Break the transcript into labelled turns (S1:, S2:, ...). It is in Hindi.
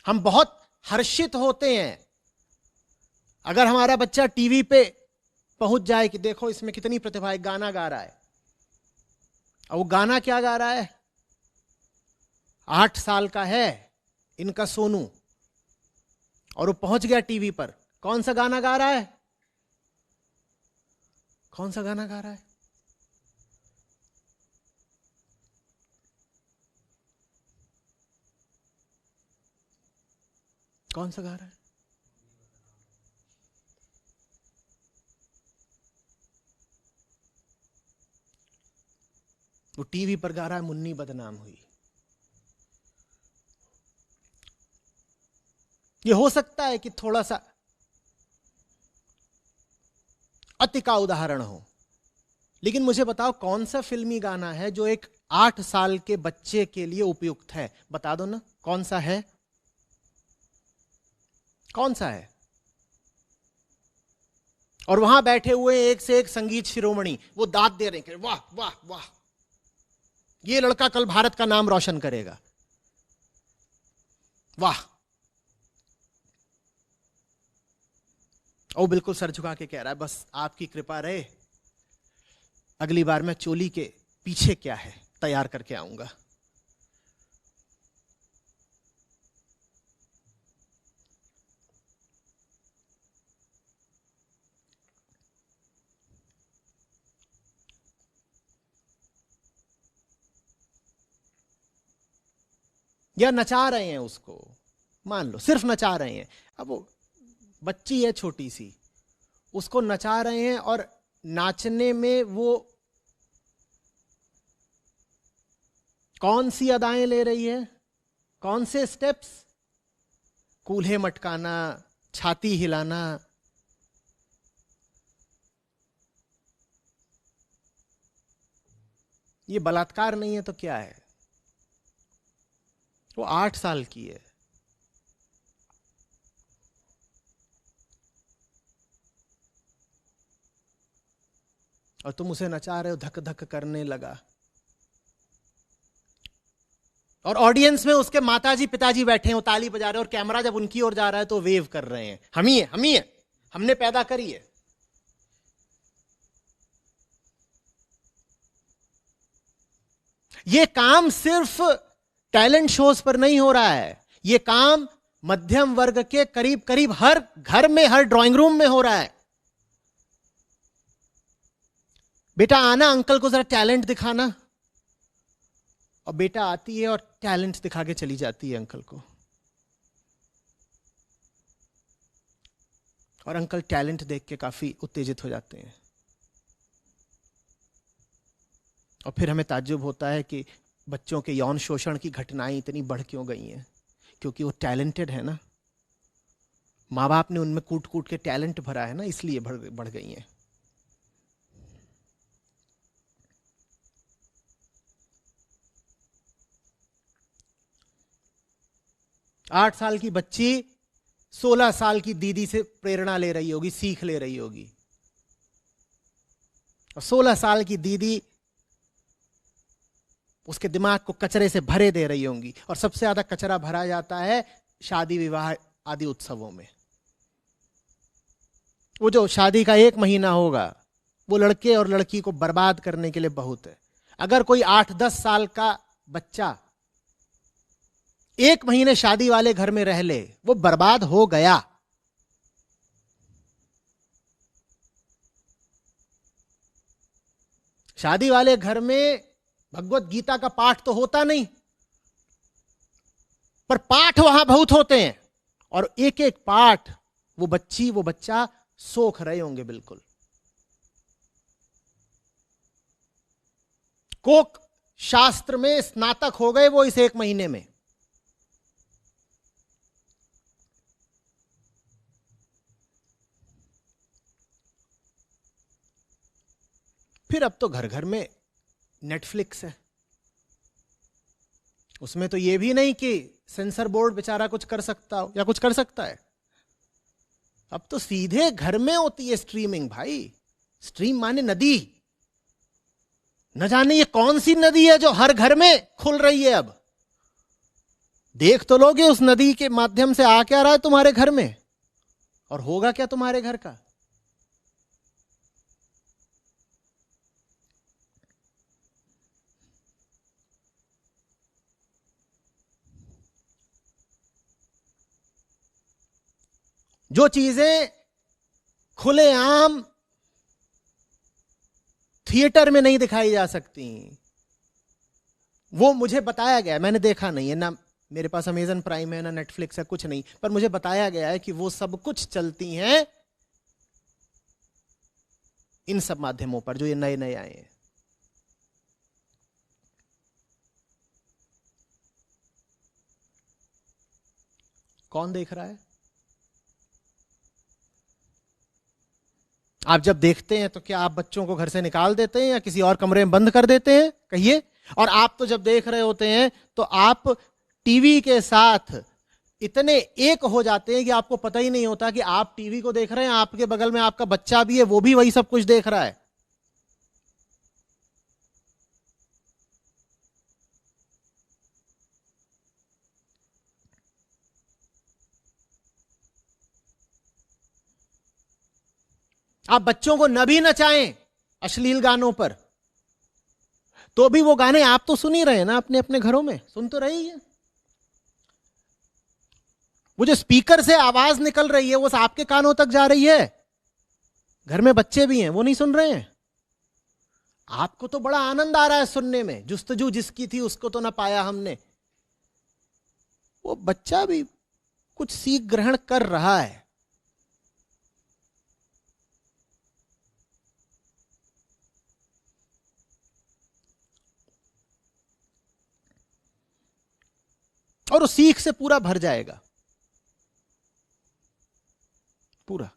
S1: हम बहुत हर्षित होते हैं अगर हमारा बच्चा टीवी पे पहुंच जाए कि देखो इसमें कितनी प्रतिभा है, गाना गा रहा है। और वो गाना क्या गा रहा है? 8 साल का है इनका सोनू, और वो पहुंच गया टीवी पर। कौन सा गाना गा रहा है? कौन सा गाना गा रहा है? कौन सा गा रहा है? वो टीवी पर गा रहा है मुन्नी बदनाम हुई। ये हो सकता है कि थोड़ा सा अति का उदाहरण हो, लेकिन मुझे बताओ कौन सा फिल्मी गाना है जो एक 8 साल के बच्चे के लिए उपयुक्त है? बता दो ना, कौन सा है? कौन सा है? और वहां बैठे हुए एक से एक संगीत शिरोमणि वो दाद दे रहे हैं, वाह वाह वाह, ये लड़का कल भारत का नाम रोशन करेगा, वाह। ओ बिल्कुल सर झुका के कह रहा है बस आपकी कृपा रहे, अगली बार मैं चोली के पीछे क्या है तैयार करके आऊंगा। या नचा रहे हैं उसको, मान लो सिर्फ नचा रहे हैं, अब वो बच्ची है छोटी सी, उसको नचा रहे हैं और नाचने में वो कौन सी अदाएं ले रही है, कौन से स्टेप्स? कूल्हे मटकाना, छाती हिलाना। ये बलात्कार नहीं है तो क्या है? वो 8 साल की है। और तुम उसे नचा रहे हो, धक धक करने लगा। और ऑडियंस में उसके माताजी पिताजी बैठे हैं, वो ताली बजा रहे हैं, और कैमरा जब उनकी ओर जा रहा है तो वेव कर रहे हैं, हम ही है, हम ही है, हमने पैदा करी है। ये काम सिर्फ टैलेंट शोज पर नहीं हो रहा है, ये काम मध्यम वर्ग के करीब करीब हर घर में, हर ड्राइंग रूम में हो रहा है। बेटा आना, अंकल को जरा टैलेंट दिखाना। और बेटा आती है और टैलेंट दिखा के चली जाती है अंकल को, और अंकल टैलेंट देख के काफी उत्तेजित हो जाते हैं। और फिर हमें ताज्जुब होता है कि बच्चों के यौन शोषण की घटनाएं इतनी बढ़ क्यों गई हैं? क्योंकि वो टैलेंटेड है ना, माँ बाप ने उनमें कूट कूट के टैलेंट भरा है ना, इसलिए बढ़ गई हैं। आठ साल की बच्ची 16 साल की दीदी से प्रेरणा ले रही होगी, सीख ले रही होगी, और 16 साल की दीदी उसके दिमाग को कचरे से भरे दे रही होंगी। और सबसे ज्यादा कचरा भरा जाता है शादी विवाह आदि उत्सवों में। वो जो शादी का 1 महीना होगा वो लड़के और लड़की को बर्बाद करने के लिए बहुत है। अगर कोई 8-10 साल का बच्चा 1 महीने शादी वाले घर में रह ले, वो बर्बाद हो गया। शादी वाले घर में भगवत गीता का पाठ तो होता नहीं, पर पाठ वहां बहुत होते हैं, और एक एक पाठ वो बच्ची वो बच्चा सोख रहे होंगे बिल्कुल। कोक शास्त्र में स्नातक हो गए वो इस 1 महीने में। फिर अब तो घर घर में नेटफ्लिक्स है, उसमें तो ये भी नहीं कि सेंसर बोर्ड बेचारा कुछ कर सकता हो या कुछ कर सकता है। अब तो सीधे घर में होती है स्ट्रीमिंग भाई। स्ट्रीम माने नदी, न जाने ये कौन सी नदी है जो हर घर में खुल रही है अब। देख तो लोगे उस नदी के माध्यम से आ क्या रहा है तुम्हारे घर में, और होगा क्या तुम्हारे घर का। जो चीजें खुलेआम थिएटर में नहीं दिखाई जा सकती, वो मुझे बताया गया, मैंने देखा नहीं है ना, मेरे पास अमेजन प्राइम है ना नेटफ्लिक्स है, कुछ नहीं, पर मुझे बताया गया है कि वो सब कुछ चलती हैं इन सब माध्यमों पर जो ये नए नए आए हैं। कौन देख रहा है? आप जब देखते हैं तो क्या आप बच्चों को घर से निकाल देते हैं या किसी और कमरे में बंद कर देते हैं, कहिए। और आप तो जब देख रहे होते हैं तो आप टीवी के साथ इतने एक हो जाते हैं कि आपको पता ही नहीं होता कि आप टीवी को देख रहे हैं, आपके बगल में आपका बच्चा भी है, वो भी वही सब कुछ देख रहा है। आप बच्चों को न भी नचाएं अश्लील गानों पर, तो भी वो गाने आप तो सुन ही रहे हैं ना, अपने अपने घरों में सुन तो रही है। वो जो स्पीकर से आवाज निकल रही है वो आपके कानों तक जा रही है, घर में बच्चे भी हैं, वो नहीं सुन रहे हैं। आपको तो बड़ा आनंद आ रहा है सुनने में, जुस्तजू जिसकी थी उसको तो ना पाया हमने। वो बच्चा भी कुछ सीख ग्रहण कर रहा है। और वो सीख से पूरा भर जाएगा, पूरा।